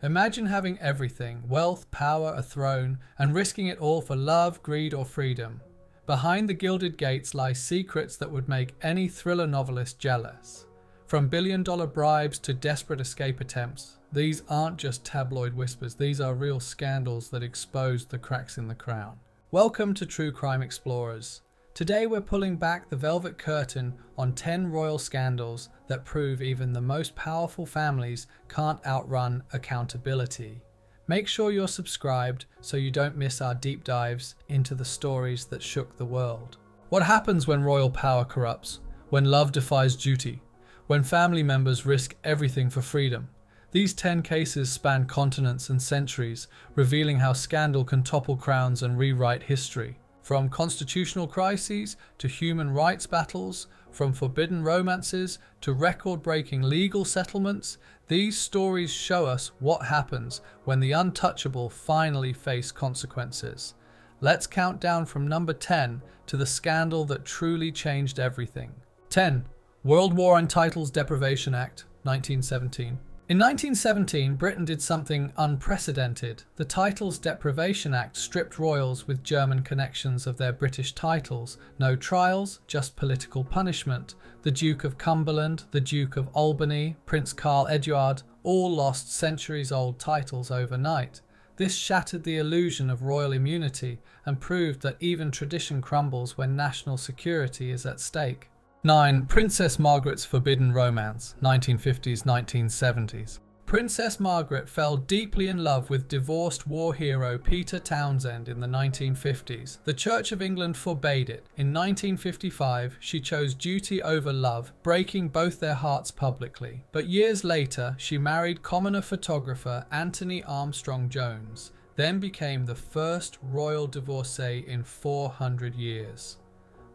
Imagine having everything, wealth, power, a throne, and risking it all for love, greed, or freedom. Behind the gilded gates lie secrets that would make any thriller novelist jealous. From billion-dollar bribes to desperate escape attempts, these aren't just tabloid whispers, these are real scandals that expose the cracks in the crown. Welcome to True Crime Explorers. Today we're pulling back the velvet curtain on 10 royal scandals that prove even the most powerful families can't outrun accountability. Make sure you're subscribed so you don't miss our deep dives into the stories that shook the world. What happens when royal power corrupts? When love defies duty? When family members risk everything for freedom? These 10 cases span continents and centuries, revealing how scandal can topple crowns and rewrite history. From constitutional crises to human rights battles, from forbidden romances to record-breaking legal settlements, these stories show us what happens when the untouchable finally face consequences. Let's count down from number 10 to the scandal that truly changed everything. 10. World War on Titles Deprivation Act, 1917. In 1917, Britain did something unprecedented. The Titles Deprivation Act stripped royals with German connections of their British titles. No trials, just political punishment. The Duke of Cumberland, the Duke of Albany, Prince Carl Eduard all lost centuries-old titles overnight. This shattered the illusion of royal immunity and proved that even tradition crumbles when national security is at stake. 9. Princess Margaret's Forbidden Romance, 1950s-1970s. Princess Margaret fell deeply in love with divorced war hero Peter Townsend in the 1950s. The Church of England forbade it. In 1955, she chose duty over love, breaking both their hearts publicly. But years later, she married commoner photographer Anthony Armstrong Jones, then became the first royal divorcee in 400 years.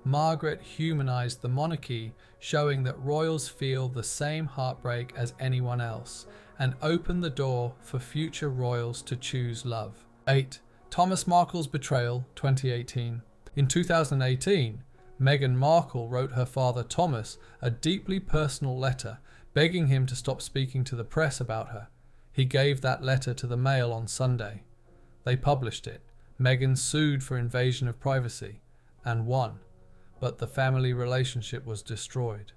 Margaret humanized the monarchy, showing that royals feel the same heartbreak as anyone else, and opened the door for future royals to choose love. 8. Thomas Markle's Betrayal, 2018. In 2018, Meghan Markle wrote her father Thomas a deeply personal letter, begging him to stop speaking to the press about her. He gave that letter to the Mail on Sunday. They published it. Meghan sued for invasion of privacy, and won. But the family relationship was destroyed.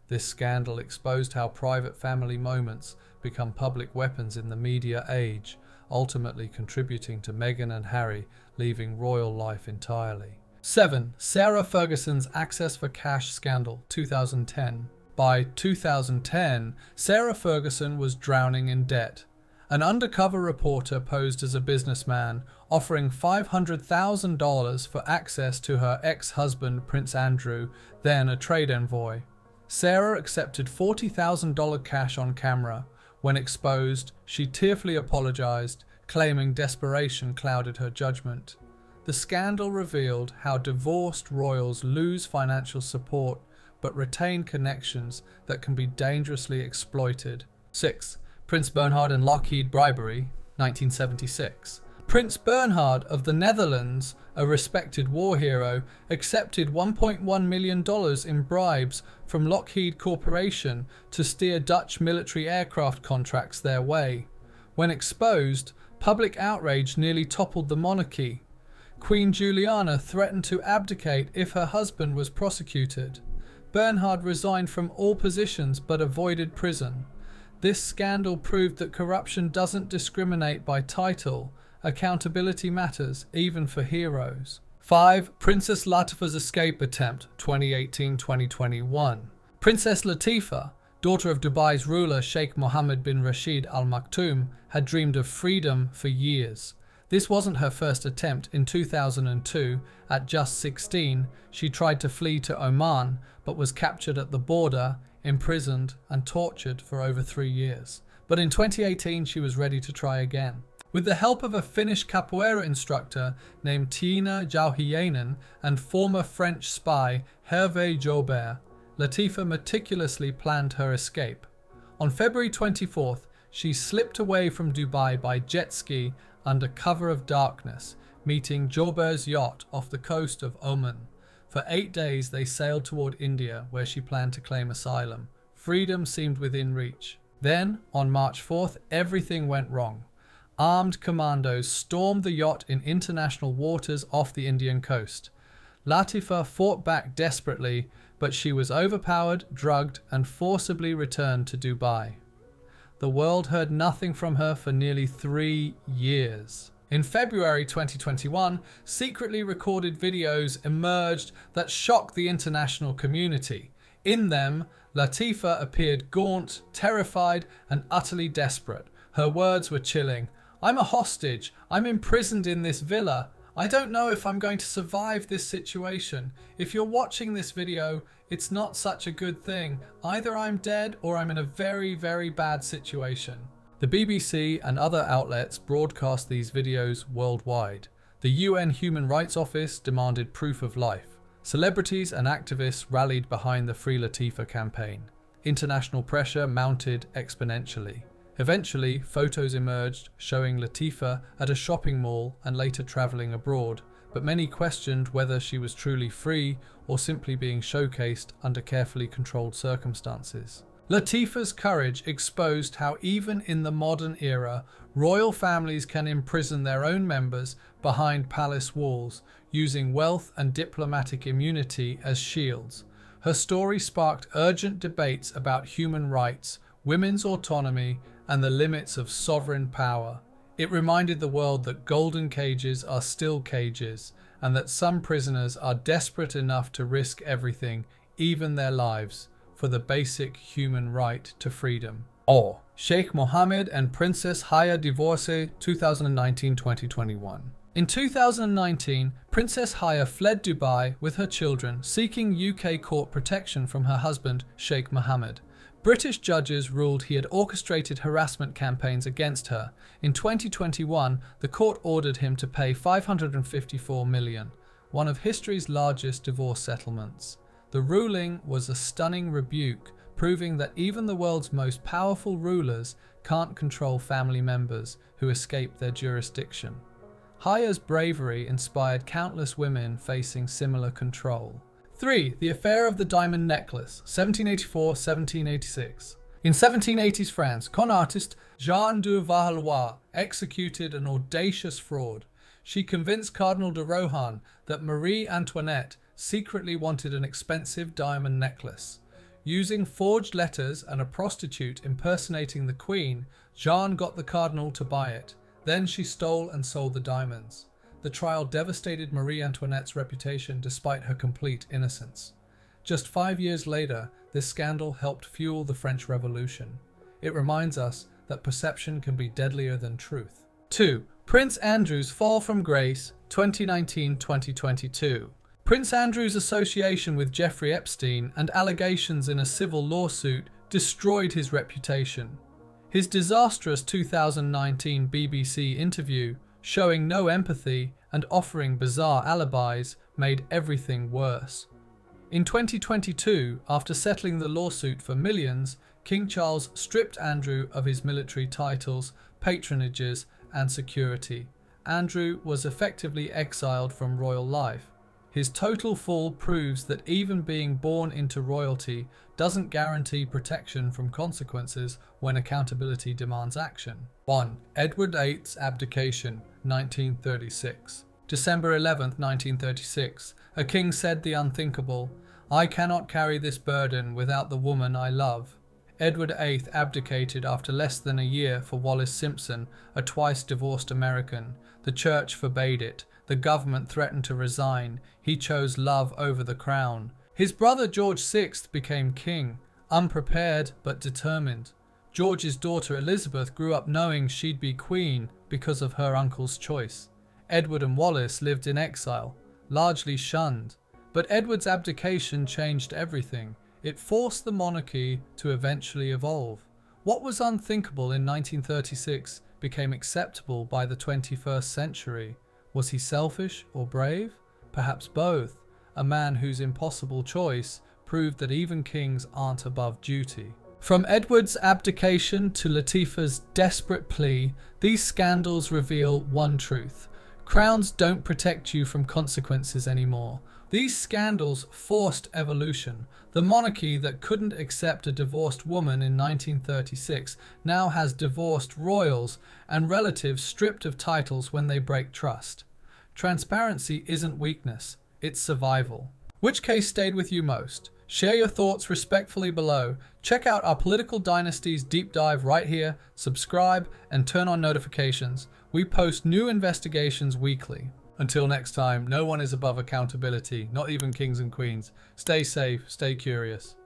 This scandal exposed how private family moments become public weapons in the media age, ultimately contributing to Meghan and Harry leaving royal life entirely. 7. Sarah Ferguson's Access for Cash Scandal, 2010. By 2010, Sarah Ferguson was drowning in debt. An undercover reporter posed as a businessman, offering $500,000 for access to her ex-husband Prince Andrew, then a trade envoy. Sarah accepted $40,000 cash on camera. When exposed, she tearfully apologized, claiming desperation clouded her judgment. The scandal revealed how divorced royals lose financial support but retain connections that can be dangerously exploited. 6. Prince Bernhard and Lockheed bribery, 1976. Prince Bernhard of the Netherlands, a respected war hero, accepted $1.1 million in bribes from Lockheed Corporation to steer Dutch military aircraft contracts their way. When exposed, public outrage nearly toppled the monarchy. Queen Juliana threatened to abdicate if her husband was prosecuted. Bernhard resigned from all positions but avoided prison. This scandal proved that corruption doesn't discriminate by title. Accountability matters, even for heroes. 5. Princess Latifa's escape attempt, 2018-2021. Princess Latifa, daughter of Dubai's ruler Sheikh Mohammed bin Rashid Al Maktoum, had dreamed of freedom for years. This wasn't her first attempt. In 2002, at just 16, she tried to flee to Oman, but was captured at the border, imprisoned and tortured for over 3 years. But in 2018, she was ready to try again. With the help of a Finnish capoeira instructor named Tiina Jauhiainen and former French spy Hervé Joubert, Latifa meticulously planned her escape. On February 24th, she slipped away from Dubai by jet ski under cover of darkness, meeting Joubert's yacht off the coast of Oman. For 8 days they sailed toward India, where she planned to claim asylum. Freedom seemed within reach. Then, on March 4th, everything went wrong. Armed commandos stormed the yacht in international waters off the Indian coast. Latifa fought back desperately, but she was overpowered, drugged, and forcibly returned to Dubai. The world heard nothing from her for nearly 3 years. In February 2021, secretly recorded videos emerged that shocked the international community. In them, Latifa appeared gaunt, terrified, and utterly desperate. Her words were chilling. "I'm a hostage. I'm imprisoned in this villa. I don't know if I'm going to survive this situation. If you're watching this video, it's not such a good thing. Either I'm dead or I'm in a very, very bad situation." The BBC and other outlets broadcast these videos worldwide. The UN Human Rights Office demanded proof of life. Celebrities and activists rallied behind the Free Latifa campaign. International pressure mounted exponentially. Eventually, photos emerged showing Latifa at a shopping mall and later travelling abroad, but many questioned whether she was truly free or simply being showcased under carefully controlled circumstances. Latifa's courage exposed how even in the modern era, royal families can imprison their own members behind palace walls, using wealth and diplomatic immunity as shields. Her story sparked urgent debates about human rights, women's autonomy, and the limits of sovereign power. It reminded the world that golden cages are still cages, and that some prisoners are desperate enough to risk everything, even their lives, for the basic human right to freedom. Or Sheikh Mohammed and Princess Haya divorce 2019-2021. In 2019, Princess Haya fled Dubai with her children, seeking UK court protection from her husband, Sheikh Mohammed. British judges ruled he had orchestrated harassment campaigns against her. In 2021, the court ordered him to pay $554 million, one of history's largest divorce settlements. The ruling was a stunning rebuke, proving that even the world's most powerful rulers can't control family members who escape their jurisdiction. Haya's bravery inspired countless women facing similar control. 3. The Affair of the Diamond Necklace, 1784-1786. In 1780s France, con artist Jeanne de Valois executed an audacious fraud. She convinced Cardinal de Rohan that Marie Antoinette secretly wanted an expensive diamond necklace. Using forged letters and a prostitute impersonating the Queen, Jeanne got the Cardinal to buy it. Then she stole and sold the diamonds. The trial devastated Marie Antoinette's reputation despite her complete innocence. Just 5 years later, this scandal helped fuel the French Revolution. It reminds us that perception can be deadlier than truth. 2. Prince Andrew's fall from grace, 2019-2022. Prince Andrew's association with Jeffrey Epstein and allegations in a civil lawsuit destroyed his reputation. His disastrous 2019 BBC interview, showing no empathy and offering bizarre alibis, made everything worse. In 2022, after settling the lawsuit for millions, King Charles stripped Andrew of his military titles, patronages, and security. Andrew was effectively exiled from royal life. His total fall proves that even being born into royalty doesn't guarantee protection from consequences when accountability demands action. 1. Edward VIII's abdication, 1936. December 11, 1936. A king said the unthinkable, "I cannot carry this burden without the woman I love." Edward VIII abdicated after less than a year for Wallis Simpson, a twice-divorced American. The church forbade it. The government threatened to resign. He chose love over the crown. His brother George VI became king, unprepared but determined. George's daughter Elizabeth grew up knowing she'd be queen because of her uncle's choice. Edward and Wallis lived in exile, largely shunned. But Edward's abdication changed everything. It forced the monarchy to eventually evolve. What was unthinkable in 1936 became acceptable by the 21st century. Was he selfish or brave? Perhaps both. A man whose impossible choice proved that even kings aren't above duty. From Edward's abdication to Latifa's desperate plea, these scandals reveal one truth. Crowns don't protect you from consequences anymore. These scandals forced evolution. The monarchy that couldn't accept a divorced woman in 1936 now has divorced royals and relatives stripped of titles when they break trust. Transparency isn't weakness, it's survival. Which case stayed with you most? Share your thoughts respectfully below. Check out our Political Dynasties deep dive right here, subscribe, and turn on notifications. We post new investigations weekly. Until next time, no one is above accountability, not even kings and queens. Stay safe, stay curious.